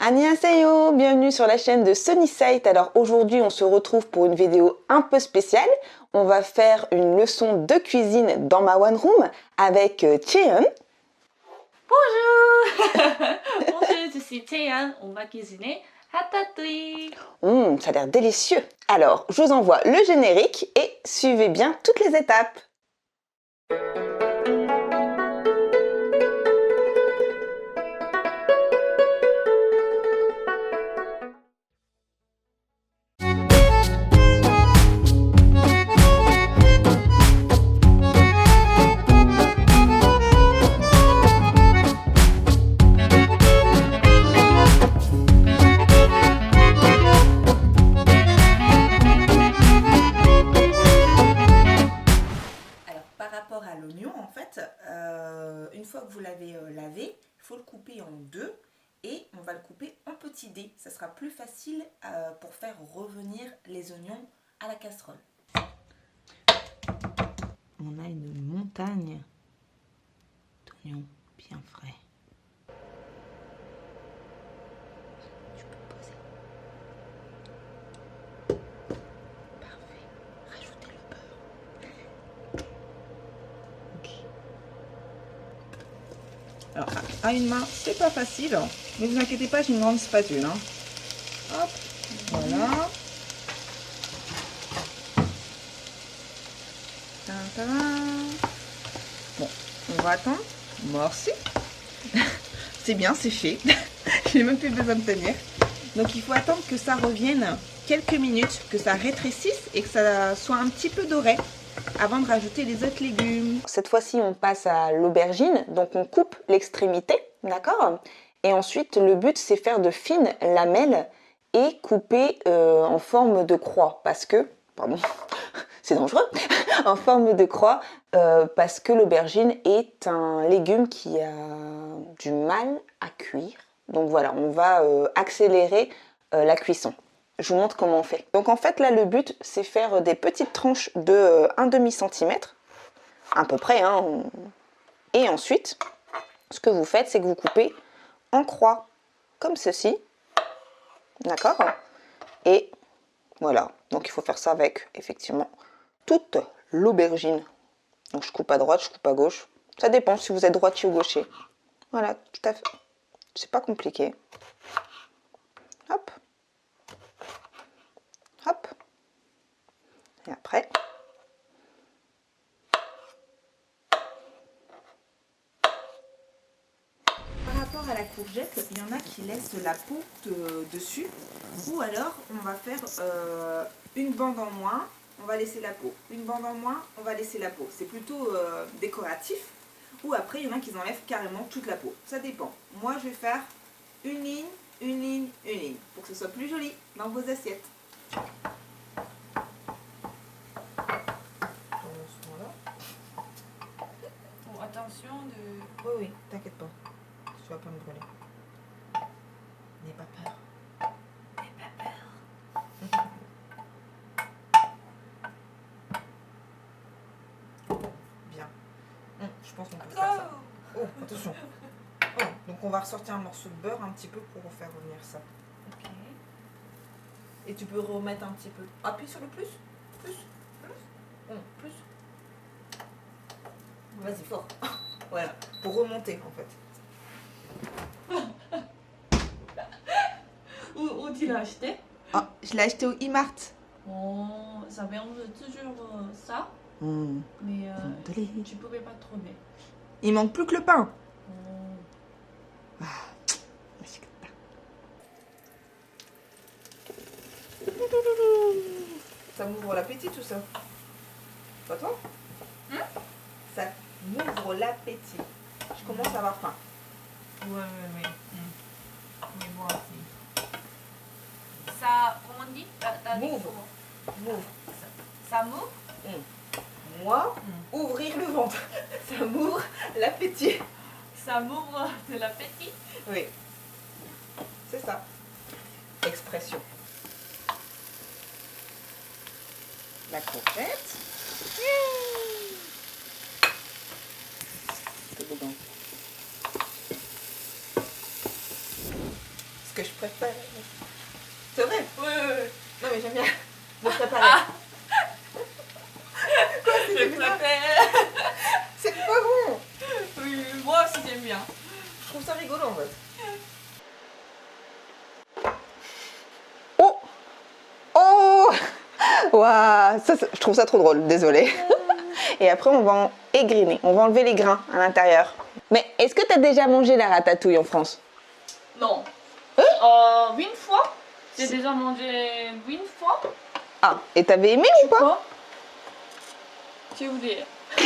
Annyeonghaseyo, bienvenue sur la chaîne de Sunnyside. Alors aujourd'hui on se retrouve pour une vidéo un peu spéciale. On va faire une leçon de cuisine dans ma one room avec Cheon. Bonjour. Bonjour, je suis Cheon. On va cuisiner ratatouille. Ça a l'air délicieux. Alors je vous envoie le générique et suivez bien toutes les étapes. Par rapport à l'oignon, en fait, une fois que vous l'avez lavé, il faut le couper en deux et on va le couper en petits dés. Ça sera plus facile pour faire revenir les oignons à la casserole. On a une montagne d'oignons bien frais. Tu peux poser. Parfait. Rajoutez le beurre. Alors, à une main, c'est pas facile, mais vous inquiétez pas, j'ai une grande spatule. Hop, voilà. Bon, on va attendre. Merci. C'est bien, c'est fait. J'ai même plus besoin de tenir. Donc, il faut attendre que ça revienne quelques minutes, que ça rétrécisse et que ça soit un petit peu doré avant de rajouter les autres légumes. Cette fois-ci, on passe à l'aubergine. Donc, on coupe l'extrémité, d'accord? Et ensuite, le but, c'est faire de fines lamelles et couper en forme de croix. Parce que, pardon, c'est dangereux, en forme de croix, parce que l'aubergine est un légume qui a du mal à cuire. Donc voilà, on va accélérer la cuisson. Je vous montre comment on fait. Donc en fait là le but c'est faire des petites tranches de 1,5 cm, à peu près. Et ensuite, ce que vous faites c'est que vous coupez en croix, comme ceci. D'accord? Et voilà, donc il faut faire ça avec effectivement toute l'aubergine. Donc je coupe à droite, je coupe à gauche. Ça dépend si vous êtes droitier ou gaucher. Voilà, tout à fait. C'est pas compliqué. Hop. Hop. Et après, par rapport à la courgette, il y en a qui laissent la peau dessus, ou alors on va faire une bande en moins, on va laisser la peau. Une bande en moins, on va laisser la peau. C'est plutôt décoratif, ou après il y en a qui enlèvent carrément toute la peau. Ça dépend. Moi je vais faire une ligne, une ligne, une ligne, pour que ce soit plus joli dans vos assiettes. Bon, attention de... Oui, oui, t'inquiète pas. Tu vas pas me brûler. N'aie pas peur. N'aie pas peur. Bien. Je pense qu'on peut faire ça. Oh, attention. Oh, donc on va ressortir un morceau de beurre un petit peu pour faire revenir ça. Ok. Et tu peux remettre un petit peu. Appuie sur le plus. Plus. Plus. Vas-y, fort. Voilà. Pour remonter en fait. Où tu l'as acheté? Ah, je l'ai acheté au E-Mart. Oh, ça vient toujours ça, mais tu pouvais pas trouver. Il manque plus que le pain. Oh. Ça m'ouvre l'appétit tout ça. Pas toi? Ça m'ouvre l'appétit. Je commence à avoir faim. Oui. Mais moi aussi. Ça, comment on dit? M'ouvre. M'ouvre. Ça m'ouvre? Moi, ouvrir le ventre. Ça m'ouvre l'appétit. Ça m'ouvre de l'appétit? Oui. C'est ça. Expression. La courgette. C'est dedans. que je préfère. C'est vrai? Oui, oui, oui. Non mais j'aime bien le préparer. Quoi, Je c'est bizarre? préfère. C'est pas bon. Oui, moi aussi j'aime bien. Je trouve ça rigolo en fait. Oh! Oh! Waouh! Je trouve ça trop drôle, désolée. Et après, on va en égriner. On va enlever les grains à l'intérieur. Mais est-ce que tu as déjà mangé la ratatouille en France? Non. Une fois. J'ai déjà mangé une fois. Ah, et t'avais aimé ou pas? Quoi? J'ai oublié. Tu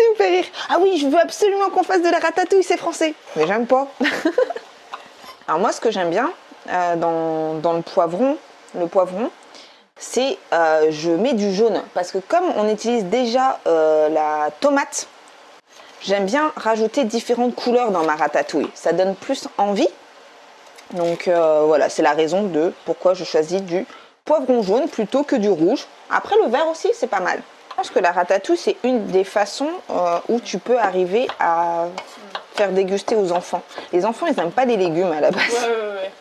me fais rire. Ah oui, je veux absolument qu'on fasse de la ratatouille, c'est français. Mais j'aime pas. Alors moi, ce que j'aime bien dans le poivron, c'est je mets du jaune. Parce que comme on utilise déjà la tomate, j'aime bien rajouter différentes couleurs dans ma ratatouille. Ça donne plus envie. Donc voilà, c'est la raison de pourquoi je choisis du poivron jaune plutôt que du rouge. Après, le vert aussi, c'est pas mal. Je pense que la ratatouille, c'est une des façons où tu peux arriver à faire déguster aux enfants. Les enfants, ils n'aiment pas les légumes à la base. Ouais.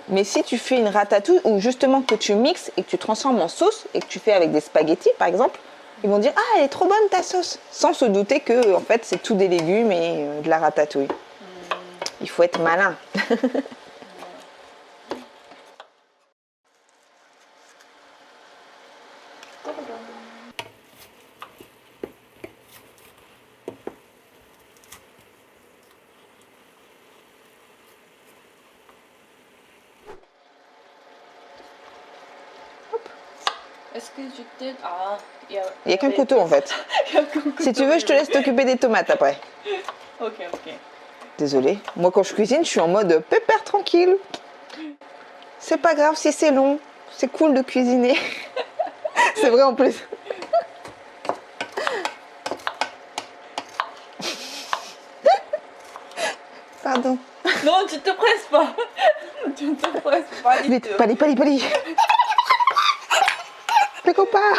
Mais si tu fais une ratatouille où justement que tu mixes et que tu transformes en sauce et que tu fais avec des spaghettis, par exemple, ils vont dire « Ah, elle est trop bonne ta sauce !» sans se douter que en fait, c'est tout des légumes et de la ratatouille. Il faut être malin. Est-ce que je t'aide? Ah, il Il n'y a qu'un couteau en fait. Si tu veux, je te laisse t'occuper des tomates après. Ok. Désolée. Moi, quand je cuisine, je suis en mode pépère tranquille. C'est pas grave si c'est long. C'est cool de cuisiner. C'est vrai en plus. Pardon. Non, tu te presses pas. Tu ne te presses pas. Vite, pali. Les copains.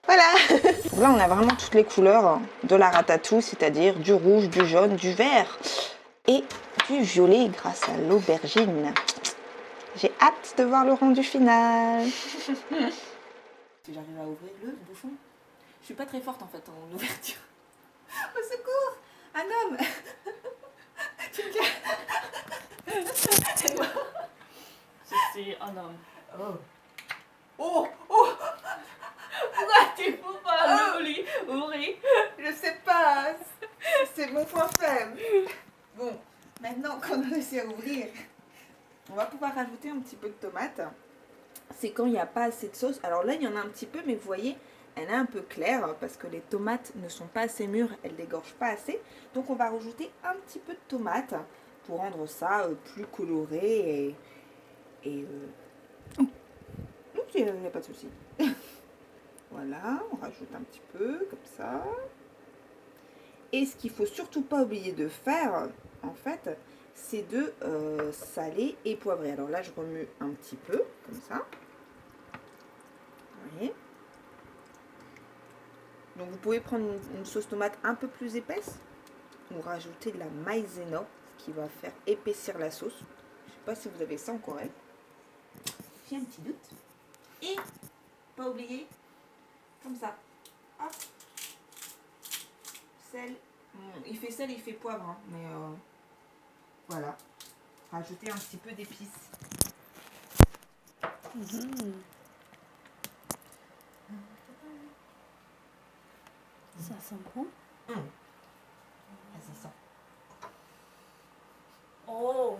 Voilà. Là, on a vraiment toutes les couleurs de la ratatouille, c'est-à-dire du rouge, du jaune, du vert et du violet grâce à l'aubergine. J'ai hâte de voir le rendu final. Si j'arrive à ouvrir le bouchon. Je suis pas très forte en fait en ouverture. Au secours! Un homme! Tu me tiens. Je suis un homme. Oh! Pourquoi tu peux pas ouvrir? Je sais pas! C'est mon point faible! Bon, maintenant qu'on a réussi à ouvrir, on va pouvoir rajouter un petit peu de tomate. C'est quand il n'y a pas assez de sauce. Alors là, il y en a un petit peu, mais vous voyez, elle est un peu claire parce que les tomates ne sont pas assez mûres, elles dégorgent pas assez. Donc on va rajouter un petit peu de tomate pour rendre ça plus coloré donc il n'y a pas de souci. Voilà, on rajoute un petit peu comme ça. Et ce qu'il faut surtout pas oublier de faire, en fait, c'est de saler et poivrer. Alors là, je remue un petit peu, comme ça. Vous voyez. Donc vous pouvez prendre une sauce tomate un peu plus épaisse ou rajouter de la maïzena, ce qui va faire épaissir la sauce. Je ne sais pas si vous avez ça en Corée. J'ai un petit doute. Et, pas oublier, comme ça. Hop. Sel. Il fait sel et il fait poivre, hein, mais voilà. Rajouter un petit peu d'épices. Ça sent bon. Vas-y, sens. Oh.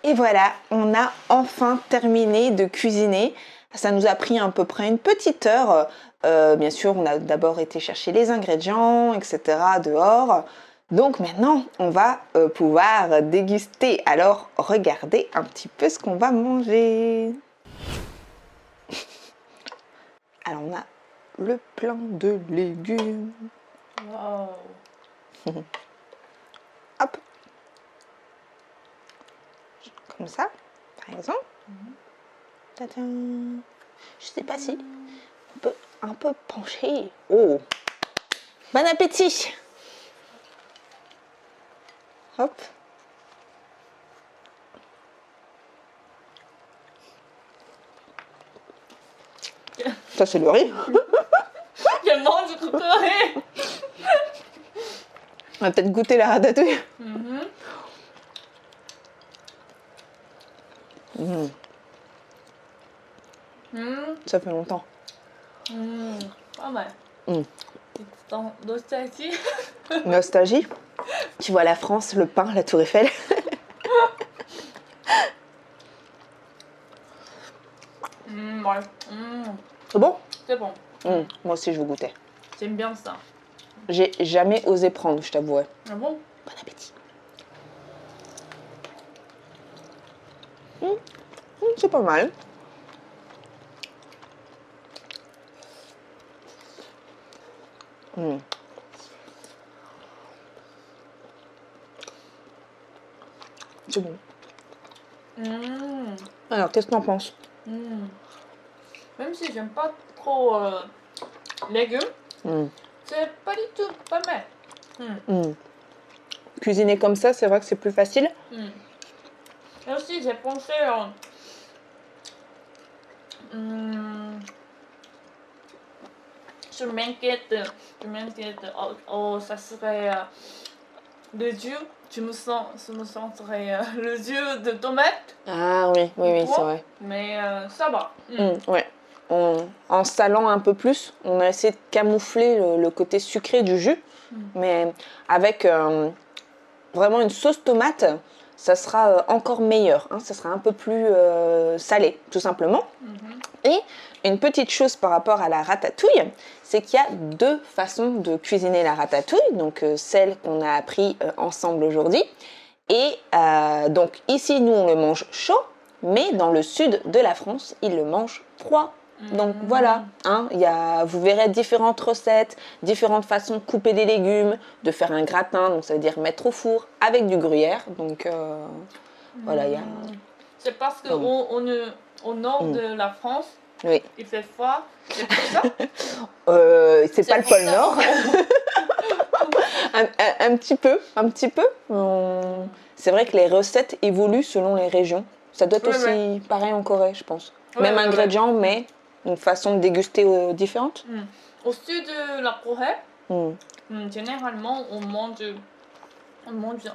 Et voilà, on a enfin terminé de cuisiner. Ça nous a pris à peu près une petite heure. Bien sûr, on a d'abord été chercher les ingrédients, etc. dehors. Donc maintenant, on va pouvoir déguster. Alors, regardez un petit peu ce qu'on va manger. Alors, on a le plein de légumes. Wow. Hop. Comme ça, par exemple. Tadam. Je sais pas si on peut un peu pencher. Oh, bon appétit. Hop. Ça, c'est le riz. Je mange tout le riz. On va peut-être goûter la ratatouille. Ça fait longtemps. Pas mal. Dans nostalgie. Nostalgie. Tu vois la France, le pain, la Tour Eiffel. Ouais. C'est bon? C'est bon. Moi aussi, je veux goûter. J'aime bien ça. J'ai jamais osé prendre, je t'avouerai. Ah bon? Bon appétit. C'est pas mal. C'est bon. Alors, qu'est-ce que t'en penses? Même si j'aime pas trop légumes, c'est pas du tout pas mal. Cuisiner comme ça, c'est vrai que c'est plus facile. Et aussi, j'ai pensé... je m'inquiète. Oh, ça serait le jus. Je me sentirais le jus de tomate. Ah oui, c'est vrai. Mais ça va. Ouais. En salant un peu plus, on a essayé de camoufler le côté sucré du jus, mais avec vraiment une sauce tomate, ça sera encore meilleur. Ça sera un peu plus salé, tout simplement. Et une petite chose par rapport à la ratatouille, c'est qu'il y a deux façons de cuisiner la ratatouille, donc celle qu'on a appris ensemble aujourd'hui. Et donc ici, nous, on le mange chaud, mais dans le sud de la France, ils le mangent froid. Donc voilà, vous verrez différentes recettes, différentes façons de couper des légumes, de faire un gratin, donc ça veut dire mettre au four avec du gruyère. Donc voilà, il y a... C'est parce que au nord de la France, oui. Il fait froid, c'est pour ça. C'est pas le pôle Nord. un petit peu. C'est vrai que les recettes évoluent selon les régions. Ça doit être aussi pareil en Corée, je pense. Même ingrédients, mais une façon de déguster différente. Au sud de la Corée, généralement, on mange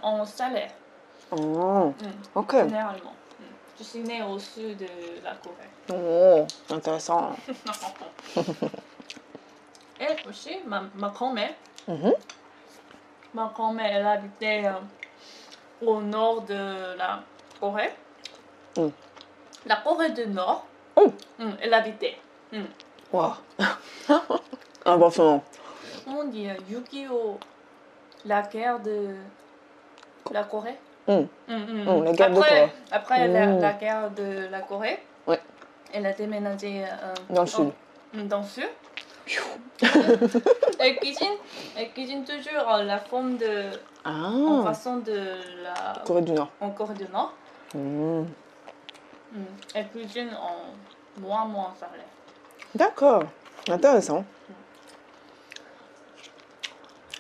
en salé. Ok. Généralement. Je suis née au sud de la Corée. Oh, intéressant. Et aussi, ma grand-mère, elle habitait au nord de la Corée. La Corée du Nord, elle habitait. Wow. Impressionnant. On dit 6.25, la guerre de la Corée. La guerre de Corée. Après la guerre de la Corée, elle a déménagé dans le sud. Dans le sud. Elle cuisine toujours la forme de... en façon de la... Corée du Nord. En Corée du Nord. Elle cuisine en moins salé. D'accord. Intéressant.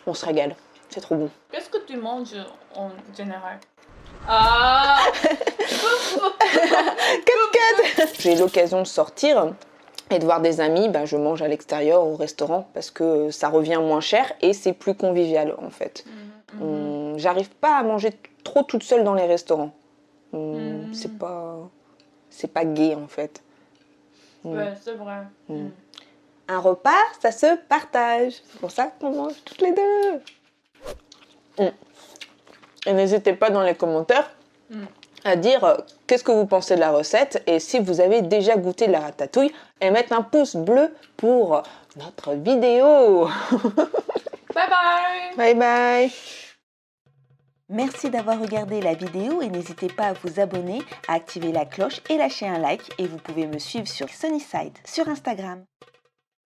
On se régale. C'est trop bon. Qu'est-ce que tu manges en général? J'ai l'occasion de sortir et de voir des amis, je mange à l'extérieur au restaurant parce que ça revient moins cher et c'est plus convivial en fait. J'arrive pas à manger trop toute seule dans les restaurants. C'est pas gai en fait. Ouais, c'est vrai. Un repas, ça se partage. C'est pour ça qu'on mange toutes les deux. Et n'hésitez pas dans les commentaires à dire qu'est-ce que vous pensez de la recette et si vous avez déjà goûté de la ratatouille et mettre un pouce bleu pour notre vidéo. Bye bye. Bye bye. Merci d'avoir regardé la vidéo et n'hésitez pas à vous abonner, à activer la cloche et lâcher un like et vous pouvez me suivre sur Sunnyside sur Instagram.